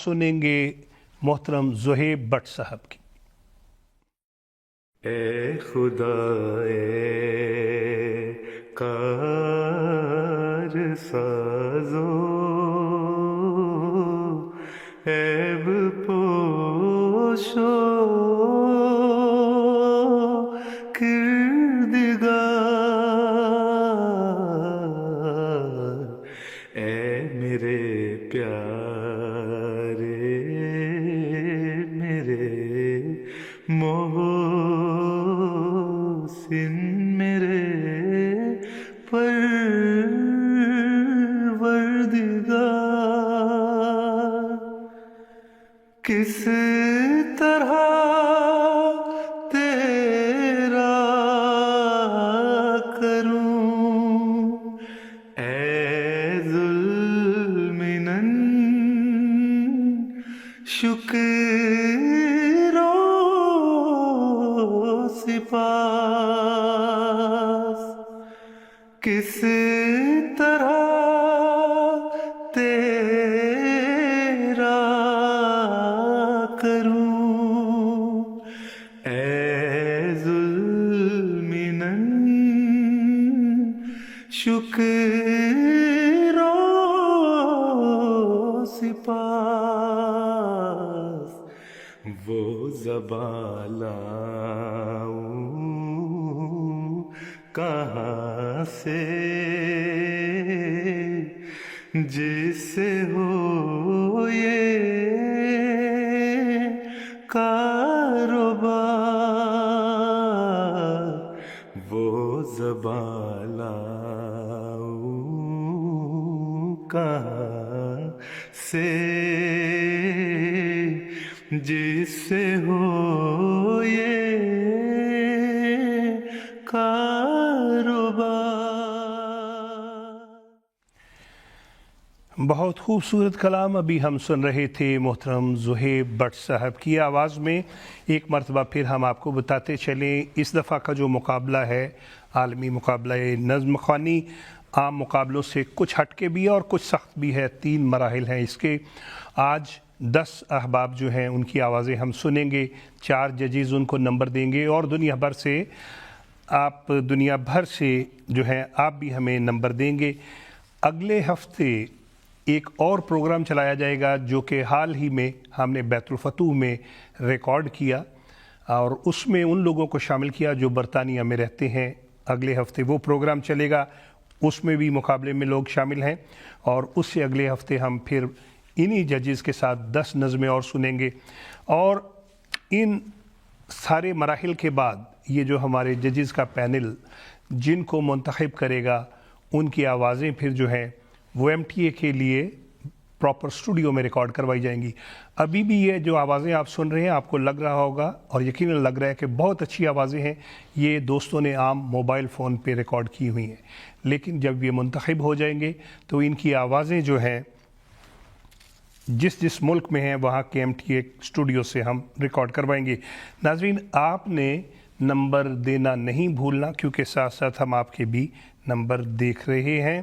سنیں گے محترم زہیب بٹ صاحب کی۔ اے خدا اے کار سازو عیب پوشو کردگار، اے میرے پیارے میرے محسن میرے پروردگار، کس طرح تیرا کروں اے ذوالمنن، شکر و سپاس، کس طرح تیرا کروں اے ذوالمنن، شکر و سپاس، وہ زبان لاؤں کہاں سے جس سے ہو یہ کاروبار، وہ زبان لاؤں کہاں سے جس سے ہو یہ کاروبار۔ بہت خوبصورت کلام ابھی ہم سن رہے تھے محترم زہیب بٹ صاحب کی آواز میں۔ ایک مرتبہ پھر ہم آپ کو بتاتے چلیں، اس دفعہ کا جو مقابلہ ہے عالمی مقابلہ نظم خوانی، عام مقابلوں سے کچھ ہٹ کے بھی ہے اور کچھ سخت بھی ہے۔ 3 مراحل ہیں اس کے۔ آج 10 احباب جو ہیں ان کی آوازیں ہم سنیں گے، 4 ججز ان کو نمبر دیں گے، اور دنیا بھر سے جو ہیں آپ بھی ہمیں نمبر دیں گے۔ اگلے ہفتے ایک اور پروگرام چلایا جائے گا جو کہ حال ہی میں ہم نے بیت الفتوح میں ریکارڈ کیا، اور اس میں ان لوگوں کو شامل کیا جو برطانیہ میں رہتے ہیں۔ اگلے ہفتے وہ پروگرام چلے گا، اس میں بھی مقابلے میں لوگ شامل ہیں، اور اس سے اگلے ہفتے ہم پھر انہی ججز کے ساتھ 10 نظمیں اور سنیں گے۔ اور ان سارے مراحل کے بعد یہ جو ہمارے ججز کا پینل جن کو منتخب کرے گا، ان کی آوازیں پھر جو ہیں وہ MTA کے لیے پراپر اسٹوڈیو میں ریکارڈ کروائی جائیں گی۔ ابھی بھی یہ جو آوازیں آپ سن رہے ہیں آپ کو لگ رہا ہوگا، اور یقیناً لگ رہا ہے کہ بہت اچھی آوازیں ہیں، یہ دوستوں نے عام موبائل فون پہ ریکارڈ کی ہوئی ہیں، لیکن جب یہ منتخب ہو جائیں گے تو ان کی آوازیں جو ہیں جس ملک میں ہیں وہاں کے MTA اسٹوڈیو سے ہم ریکارڈ کروائیں گے۔ ناظرین، آپ نے نمبر دینا نہیں بھولنا، کیونکہ ساتھ ساتھ ہم آپ کے بھی نمبر دیکھ رہے ہیں،